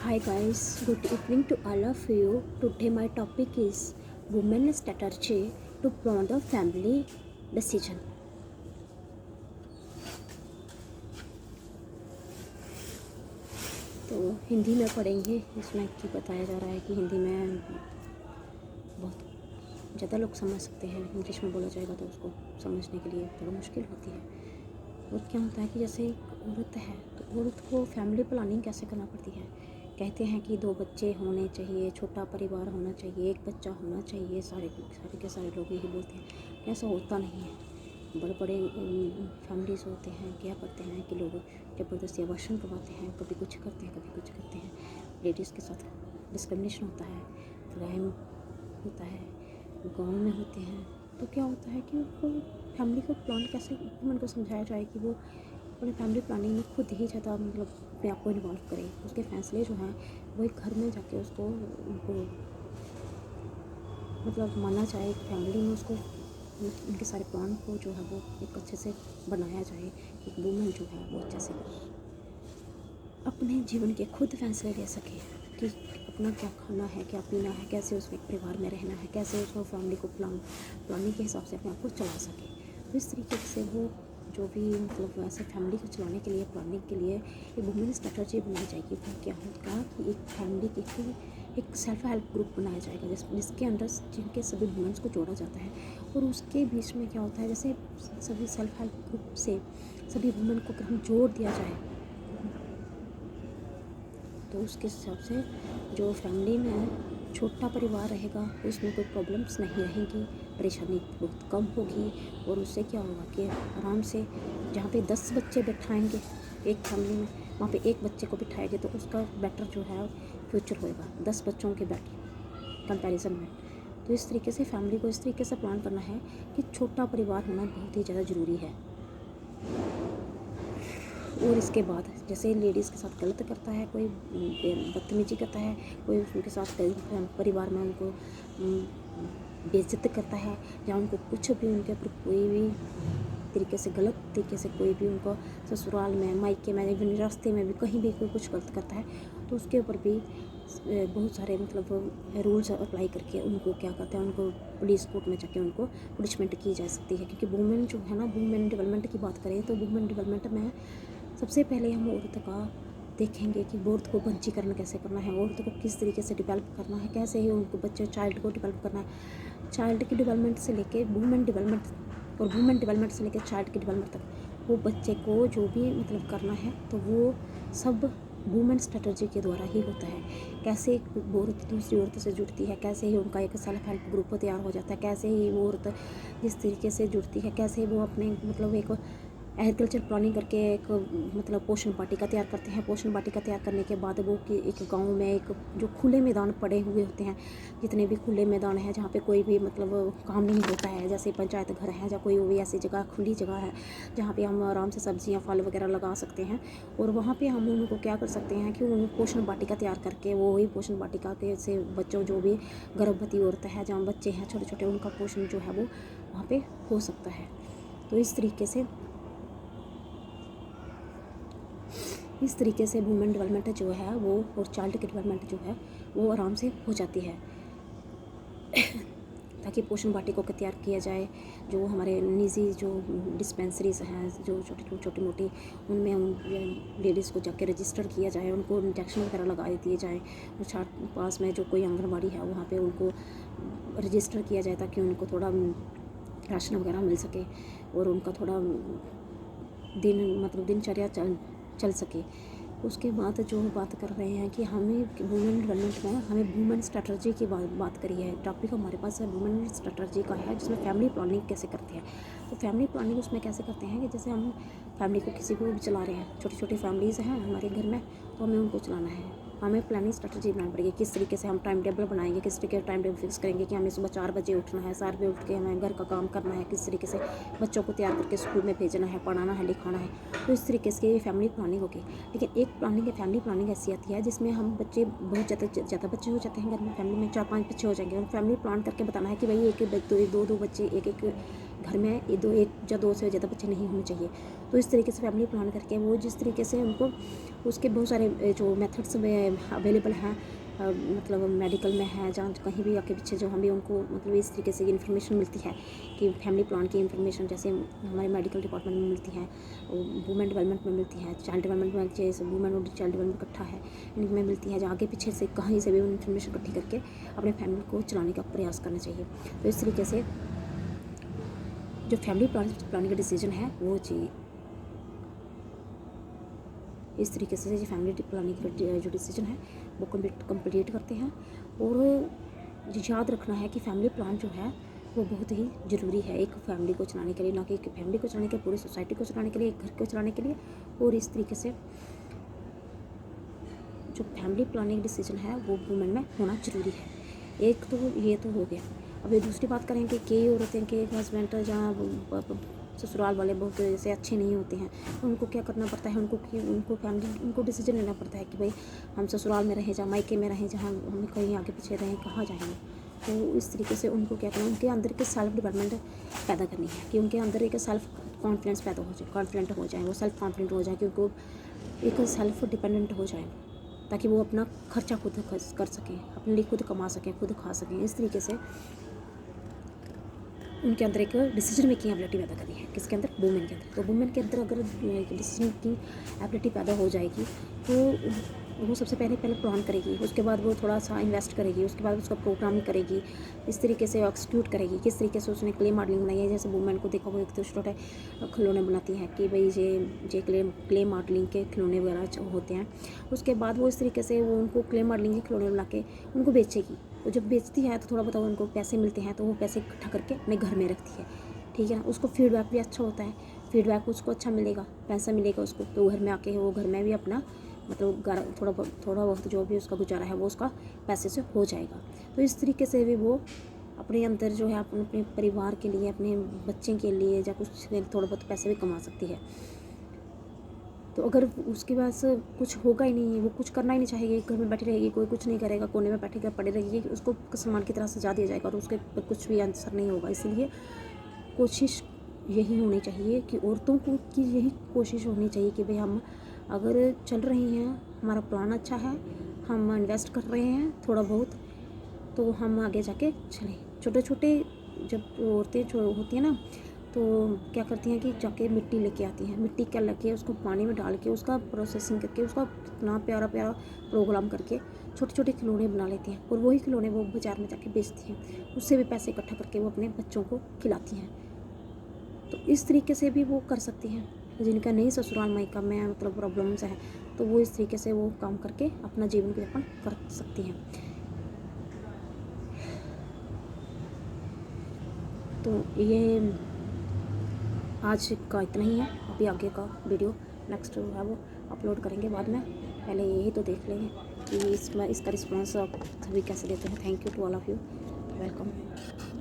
Hi guys, good evening to all of you. Today my topic is women's strategy to promote the family decision. तो हिंदी में पढ़ेंगे। इसमें कि बताया जा रहा है कि हिंदी में बहुत ज़्यादा लोग समझ सकते हैं, इंग्लिश में बोला जाएगा तो उसको समझने के लिए थोड़ा मुश्किल होती है। और क्या होता है कि जैसे एक औरत है तो औरत को फैमिली प्लानिंग कैसे करना पड़ती है। कहते हैं कि 2 बच्चे होने चाहिए, छोटा परिवार होना चाहिए, 1 बच्चा होना चाहिए, सारे के सारे लोग यही बोलते हैं। ऐसा होता नहीं है। बड़े बड़े फैमिलीज होते हैं, क्या करते हैं कि लोग ज़बरदस्ती अबॉर्शन करवाते हैं, कभी कुछ करते हैं, कभी कुछ करते हैं। लेडीज़ के साथ डिस्क्रिमिनेशन होता है, क्राइम होता है, गाँव में होते हैं। तो क्या होता है कि उनको फैमिली को प्लान कैसे वुमन को समझाया जाए कि वो अपने फैमिली प्लानिंग में खुद ही ज़्यादा मतलब अपने आप को इन्वॉल्व करे। उसके फैसले जो हैं वो एक घर में जाके उसको उनको मतलब माना जाए, एक फैमिली में उसको उनके सारे प्लान को जो है वो एक अच्छे से बनाया जाए। एक वुमन जो है वो अच्छे से अपने जीवन के खुद फैसले ले सके कि अपना क्या खाना है, क्या पीना है, कैसे उसमें परिवार में रहना है, कैसे उसको फैमिली को प्लानिंग के हिसाब से अपने आप को चला सके। तो इस तरीके से वो जो भी मतलब ऐसे फैमिली को चलाने के लिए प्लानिंग के लिए एक वुमेन स्ट्रेटजी बनाई जाएगी। वो क्या होगा कि एक फैमिली की एक सेल्फ हेल्प ग्रुप बनाया जाएगा जिसके अंदर जिनके सभी वुमेन्स को जोड़ा जाता है। और उसके बीच में क्या होता है, जैसे सभी सेल्फ हेल्प ग्रुप से सभी वुमेन को अगर हम जोड़ दिया जाए तो उसके हिसाब से जो फैमिली में छोटा परिवार रहेगा उसमें कोई प्रॉब्लम्स नहीं रहेंगी, परेशानी बहुत कम होगी। और उससे क्या होगा कि आराम से जहाँ पे 10 बच्चे बैठाएंगे एक फैमिली में, वहाँ पे एक बच्चे को बिठाएंगे तो उसका बेटर जो है फ्यूचर होएगा 10 बच्चों के कंपैरिजन में। तो इस तरीके से फैमिली को इस तरीके से प्लान करना है कि छोटा परिवार होना बहुत ही ज़्यादा ज़रूरी है। और इसके बाद जैसे लेडीज़ के साथ गलत करता है, कोई बदतमीजी करता है, कोई उनके साथ परिवार में उनको बेइज्जत करता है या उनको कुछ भी उनके ऊपर कोई भी तरीके से गलत तरीके से कोई भी उनको ससुराल में, मायके में, इवन रास्ते में भी कहीं भी कोई कुछ गलत करता है तो उसके ऊपर भी बहुत सारे मतलब रूल्स अप्लाई करके उनको क्या करते हैं, उनको पुलिस कोर्ट में जाके उनको पनिशमेंट की जा सकती है। क्योंकि वुमेन जो है ना, वुमेन डेवलपमेंट की बात करें तो वुमेन डेवलपमेंट में सबसे पहले हम औरत का देखेंगे कि औरत को पंजीकरण कैसे करना है, औरत को किस तरीके से डेवलप करना है, कैसे ही उनको बच्चे चाइल्ड को डेवलप करना है। चाइल्ड की डेवलपमेंट से लेके वुमेन डेवलपमेंट और वुमेन डेवलपमेंट से लेकर चाइल्ड की डेवलपमेंट तक वो बच्चे को जो भी मतलब करना है तो वो सब वुमेन स्ट्रेटजी के द्वारा ही होता है। कैसे एक औरत दूसरी औरत से जुड़ती है, कैसे ही उनका एक सेल्फ हेल्प ग्रुप तैयार हो जाता है, कैसे ही वो औरत जिस तरीके से जुड़ती है, कैसे वो अपने मतलब एक एग्रीकल्चर प्लानिंग करके एक मतलब पोषण वाटिका तैयार करते हैं। पोषण वाटिका तैयार करने के बाद वो कि एक गांव में एक जो खुले मैदान पड़े हुए होते हैं, जितने भी खुले मैदान हैं जहाँ पे कोई भी मतलब काम नहीं होता है, जैसे पंचायत घर है या कोई भी ऐसी जगह खुली जगह है जहाँ पे हम आराम से सब्जियाँ फल वगैरह लगा सकते हैं। और वहाँ पे हम उनको क्या कर सकते हैं कि उन पोषण वाटिका तैयार करके वो ही पोषण वाटिका के से बच्चों जो भी गर्भवती औरत है, जहाँ बच्चे हैं छोटे छोटे, उनका पोषण जो है वो वहाँ पे हो सकता है। तो इस तरीके से वुमेन डेवलपमेंट जो है वो और चाइल्ड की डेवलपमेंट जो है वो आराम से हो जाती है। ताकि पोषण वाटिका को तैयार किया जाए, जो हमारे निजी जो डिस्पेंसरीज हैं जो छोटी मोटी, उनमें उन लेडीज़ को जाके रजिस्टर किया जाए, उनको इंजेक्शन वगैरह लगा दिए जाए। और पास में जो कोई आंगनबाड़ी है वहाँ पे उनको रजिस्टर किया जाए ताकि उनको थोड़ा राशन वगैरह मिल सके और उनका थोड़ा दिनचर्या चल सके। उसके बाद जो बात कर रहे हैं कि हमें वुमेन डेवलपमेंट में हमें वुमेन स्ट्रेटजी की बात करी है। टॉपिक हमारे पास है वुमेन स्ट्रेटजी का है, जिसमें फैमिली प्लानिंग कैसे करते हैं। तो फैमिली प्लानिंग उसमें कैसे करते हैं कि जैसे हम फैमिली को किसी को भी चला रहे हैं, छोटी छोटी फैमिलीज़ हैं हमारे घर में, तो हमें उनको चलाना है। हमें प्लानिंग स्ट्रेटजी बनानी पड़ेगी, किस तरीके से हम टाइम टेबल बनाएंगे, किस तरीके टाइम टेबल फिक्स करेंगे कि हमें सुबह 4 बजे उठना है, 4 बजे उठ के हमें घर का काम करना है, किस तरीके से बच्चों को तैयार करके स्कूल में भेजना है, पढ़ाना है, लिखाना है। तो इस तरीके से फैमिली प्लानिंग होगी। लेकिन एक प्लानिंग फैमिली प्लानिंग ऐसी आती है जिसमें हम बच्चे बहुत ज़्यादा बच्चे हो जाते हैं घर में, फैमिली में 4-5 बच्चे हो जाएंगे और फैमिली प्लान करके बताना है कि भाई एक दो बच्चे एक घर में एक या दो से ज़्यादा बच्चे नहीं होने चाहिए। तो इस तरीके से फैमिली प्लान करके वो जिस तरीके से उनको उसके बहुत सारे जो मेथड्स में अवेलेबल हैं, मतलब मेडिकल में है, जहाँ कहीं भी आगे पीछे जो हमें उनको मतलब इस तरीके से इन्फॉर्मेशन मिलती है कि फैमिली प्लान की इन्फॉर्मेशन जैसे हमारे मेडिकल डिपार्टमेंट में मिलती है, वुमेन डेवलपमेंट में मिलती है, चाइल्ड डेवलपमेंट में जैसे वुमेन और चाइल्ड डेवलपमेंट इकट्ठा है, इनमें मिलती है, जहाँ आगे पीछे से कहीं से भी इन्फॉर्मेशन इकट्ठी करके अपने फैमिली को चलाने का प्रयास करना चाहिए। तो इस तरीके से जो फैमिली प्लानिंग का डिसीजन है वो चाहिए, इस तरीके से जो फैमिली प्लानिंग का जो डिसीजन है वो कंप्लीट करते हैं। और याद रखना है कि फैमिली प्लान जो है वो बहुत ही ज़रूरी है एक फैमिली को चलाने के लिए, ना कि एक फैमिली को चलाने के लिए, पूरी सोसाइटी को चलाने के लिए, एक घर को चलाने के लिए। और इस तरीके से जो फैमिली प्लानिंग डिसीजन है वो वुमेन में होना ज़रूरी है। एक तो ये तो हो गया। अब ये दूसरी बात करें कि कई औरतें के हस्बैंड जहाँ ससुराल वाले बहुत ऐसे अच्छे नहीं होते हैं, तो उनको क्या करना पड़ता है, उनको डिसीजन लेना पड़ता है कि भाई हम ससुराल में रहें या मायके में रहें, जहाँ हम कहीं आगे पीछे रहें, कहाँ जाएंगे। तो इस तरीके से उनको क्या करना, उनके अंदर के सेल्फ डेवलपमेंट पैदा करनी है कि उनके अंदर एक सेल्फ कॉन्फिडेंस पैदा हो जाए, कॉन्फिडेंट हो जाए, वो सेल्फ कॉन्फिडेंट हो जाए, क्योंकि वो एक सेल्फ डिपेंडेंट हो जाए, ताकि वो अपना खर्चा खुद कर सकें, अपने लिए खुद कमा सकें, खुद खा सकें। इस तरीके से उनके अंदर एक डिसीजन मेकिंग एबिलिटी पैदा करनी है, किसके अंदर, वुमेन के अंदर। तो वुमेन के अंदर अगर डिसीजन मेकिंग एबिलिटी पैदा हो जाएगी तो वो सबसे पहले प्लान करेगी, उसके बाद वो थोड़ा सा इन्वेस्ट करेगी, उसके बाद उसका प्रोग्रामिंग करेगी, इस तरीके से एक्सक्यूट करेगी, किस तरीके से उसने क्ले मॉडलिंग बनाई है। जैसे वुमेन को देखो वो एक तो छोटे खिलौने बनाती हैं कि भाई ये क्ले मॉडलिंग के खिलौने वगैरह होते हैं। उसके बाद वो इस तरीके से वो उनको क्ले मॉडलिंग के खिलौने बना के उनको बेचेगी। तो जब बेचती है तो थोड़ा बहुत उनको पैसे मिलते हैं, तो वो पैसे इकट्ठा करके अपने घर में रखती है, ठीक है ना। उसको फीडबैक भी अच्छा होता है, फीडबैक उसको अच्छा मिलेगा, पैसा मिलेगा उसको, तो घर में आके वो घर में भी अपना मतलब थोड़ा बहुत जो भी उसका गुजारा है वो उसका पैसे से हो जाएगा। तो इस तरीके से भी वो अपने अंदर जो है अपने परिवार के लिए, अपने बच्चे के लिए या कुछ थोड़ा बहुत पैसे भी कमा सकती है। तो अगर उसके पास कुछ होगा ही नहीं, वो कुछ करना ही नहीं चाहेगी, घर में बैठी रहेगी, कोई कुछ नहीं करेगा, कोने में बैठेगा पड़े रहेगी, उसको सामान की तरह सजा दिया जाएगा और उसके कुछ भी आंसर नहीं होगा। इसलिए कोशिश यही होनी चाहिए कि औरतों को की यही कोशिश होनी चाहिए कि भाई हम अगर चल रही हैं, हमारा प्लान अच्छा है, हम इन्वेस्ट कर रहे हैं थोड़ा बहुत, तो हम आगे जाके चलें। छोटे छोटे जब औरतें जो होती हैं ना, तो क्या करती हैं कि जाके मिट्टी लेके आती हैं, मिट्टी क्या लेके उसको पानी में डाल के उसका प्रोसेसिंग करके उसका इतना प्यारा प्यारा प्रोग्राम करके छोटे छोटे खिलौने बना लेती हैं, और वही खिलौने वो बाज़ार में जाके बेचती हैं, उससे भी पैसे इकट्ठा करके वो अपने बच्चों को खिलाती हैं। तो इस तरीके से भी वो कर सकती हैं। जिनका नहीं ससुराल मायका में मतलब प्रॉब्लम्स है, तो वो इस तरीके से वो काम करके अपना जीवन यापन कर सकती हैं। तो ये आज का इतना ही है। अभी आगे का वीडियो नेक्स्ट जो है वो अपलोड करेंगे बाद में। पहले यही तो देख लेंगे कि इसका रिस्पॉन्स आप सभी कैसे देते हैं। Thank you to all of you, welcome.